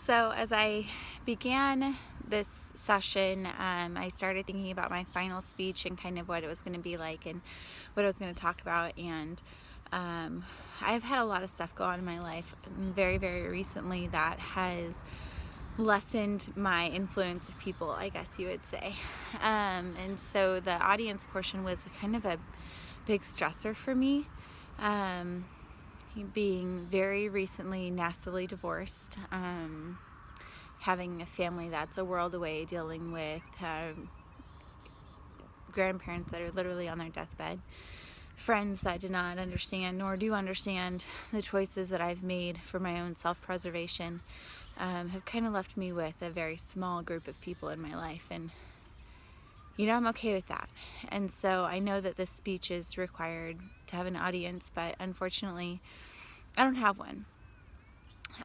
So as I began this session, I started thinking about my final speech and kind of what it was going to be like and what I was going to talk about. And I've had a lot of stuff go on in my life very, very recently that has lessened my influence of people, I guess you would say. And so the audience portion was kind of a big stressor for me. Being very recently nastily divorced, having a family that's a world away, dealing with grandparents that are literally on their deathbed, friends that did not understand nor do understand the choices that I've made for my own self-preservation, have kind of left me with a very small group of people in my life. And I'm okay with that. And so I know that this speech is required to have an audience, but unfortunately I don't have one.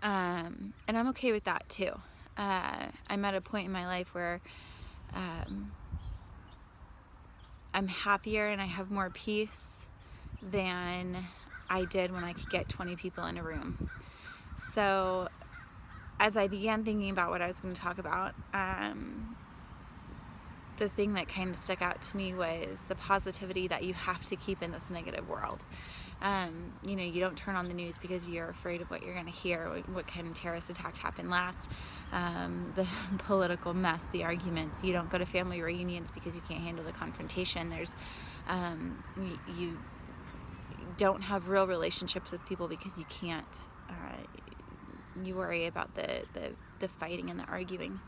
And I'm okay with that too. I'm at a point in my life where I'm happier and I have more peace than I did when I could get 20 people in a room. So as I began thinking about what I was going to talk about, the thing that kind of stuck out to me was the positivity that you have to keep in this negative world. You don't turn on the news because you're afraid of what you're going to hear, what kind of terrorist attack happened last, the political mess, the arguments. You don't go to family reunions because you can't handle the confrontation. You don't have real relationships with people because you can't. You worry about the fighting and the arguing.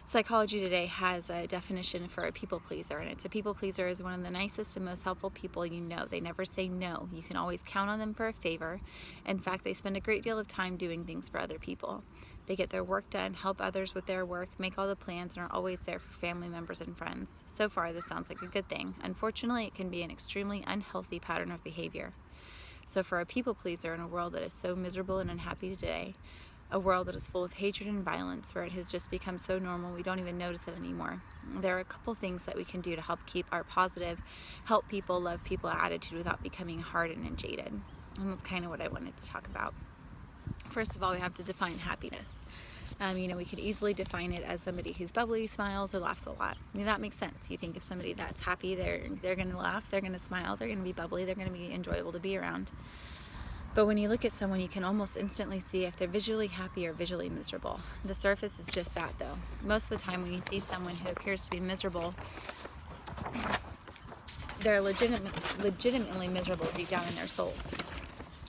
Psychology Today has a definition for a people pleaser, and it's a people pleaser is one of the nicest and most helpful people you know. They never say no. You can always count on them for a favor. In fact, they spend a great deal of time doing things for other people. They get their work done, help others with their work, make all the plans, and are always there for family members and friends. So far, this sounds like a good thing. Unfortunately, it can be an extremely unhealthy pattern of behavior. So for a people pleaser in a world that is so miserable and unhappy today, a world that is full of hatred and violence, where it has just become so normal we don't even notice it anymore, there are a couple things that we can do to help keep our positive, help people, love people attitude without becoming hardened and jaded. And that's kind of what I wanted to talk about. First of all, we have to define happiness. We could easily define it as somebody who's bubbly, smiles, or laughs a lot. That makes sense. You think of somebody that's happy, they're going to laugh, they're going to smile, they're going to be bubbly, they're going to be enjoyable to be around. But when you look at someone, you can almost instantly see if they're visually happy or visually miserable. The surface is just that, though. Most of the time when you see someone who appears to be miserable, they're legitimately miserable deep down in their souls.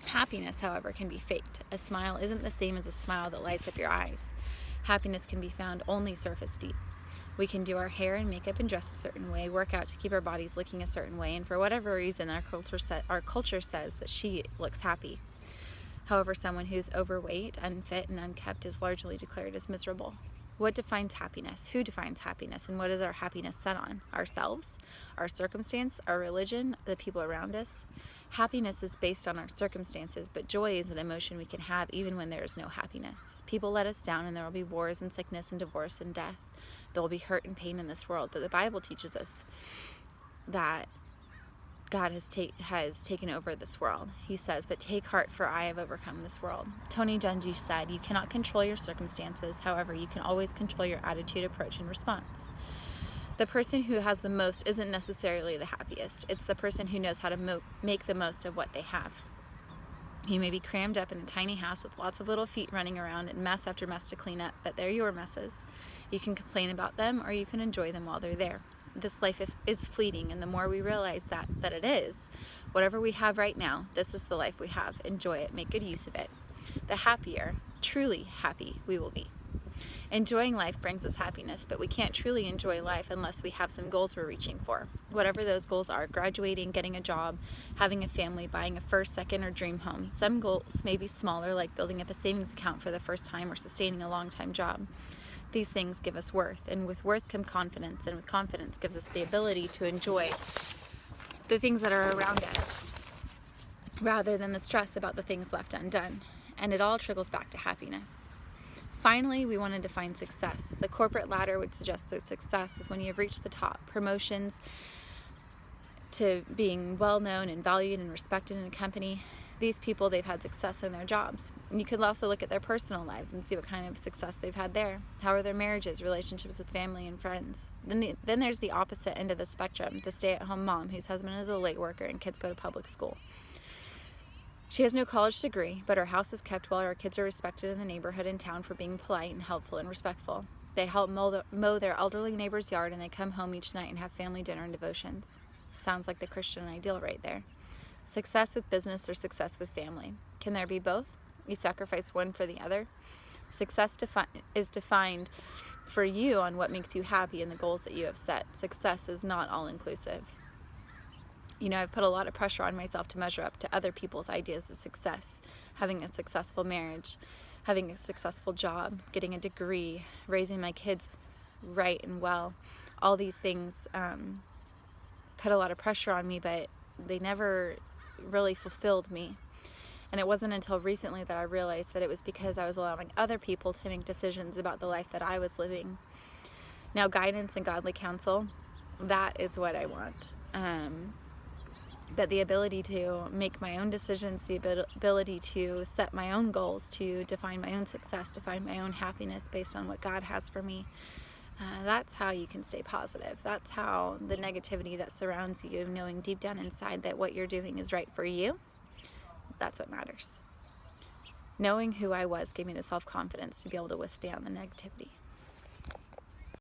Happiness, however, can be faked. A smile isn't the same as a smile that lights up your eyes. Happiness can be found only surface deep. We can do our hair and makeup and dress a certain way, work out to keep our bodies looking a certain way, and for whatever reason, our culture says that she looks happy. However, someone who's overweight, unfit, and unkept is largely declared as miserable. What defines happiness? Who defines happiness? And what is our happiness set on? Ourselves? Our circumstance? Our religion? The people around us? Happiness is based on our circumstances, but joy is an emotion we can have even when there is no happiness. People let us down, and there will be wars and sickness and divorce and death. There will be hurt and pain in this world, but the Bible teaches us that God has taken over this world. He says, "But take heart, for I have overcome this world." Tony Dungy said, "You cannot control your circumstances. However, you can always control your attitude, approach, and response." The person who has the most isn't necessarily the happiest. It's the person who knows how to make the most of what they have. You may be crammed up in a tiny house with lots of little feet running around and mess after mess to clean up, but they're your messes. You can complain about them, or you can enjoy them while they're there. This life is fleeting, and the more we realize that it is, whatever we have right now, this is the life we have. Enjoy it, make good use of it. The happier, truly happy we will be. Enjoying life brings us happiness, but we can't truly enjoy life unless we have some goals we're reaching for. Whatever those goals are, graduating, getting a job, having a family, buying a first, second, or dream home. Some goals may be smaller, like building up a savings account for the first time or sustaining a long-time job. These things give us worth, and with worth come confidence, and with confidence gives us the ability to enjoy the things that are around us rather than the stress about the things left undone. And it all trickles back to happiness. Finally, we want to define success. The corporate ladder would suggest that success is when you have reached the top. Promotions to being well known and valued and respected in a company. these people, they've had success in their jobs. And you could also look at their personal lives and see what kind of success they've had there. How are their marriages, relationships with family and friends? Then there's the opposite end of the spectrum, the stay-at-home mom whose husband is a late worker and kids go to public school. She has no college degree, but her house is kept well. Her kids are respected in the neighborhood and town for being polite and helpful and respectful. They help mow their elderly neighbor's yard, and they come home each night and have family dinner and devotions. Sounds like the Christian ideal right there. Success with business or success with family. Can there be both? You sacrifice one for the other? Success is defined for you on what makes you happy and the goals that you have set. Success is not all-inclusive. You know, I've put a lot of pressure on myself to measure up to other people's ideas of success. Having a successful marriage, having a successful job, getting a degree, raising my kids right and well. All these things put a lot of pressure on me, but they never really fulfilled me. And it wasn't until recently that I realized that it was because I was allowing other people to make decisions about the life that I was living. Now, guidance and godly counsel, that is what I want. But the ability to make my own decisions, the ability to set my own goals, to define my own success, to find my own happiness based on what God has for me, that's how you can stay positive. That's how the negativity that surrounds you, knowing deep down inside that what you're doing is right for you, that's what matters. Knowing who I was gave me the self-confidence to be able to withstand the negativity.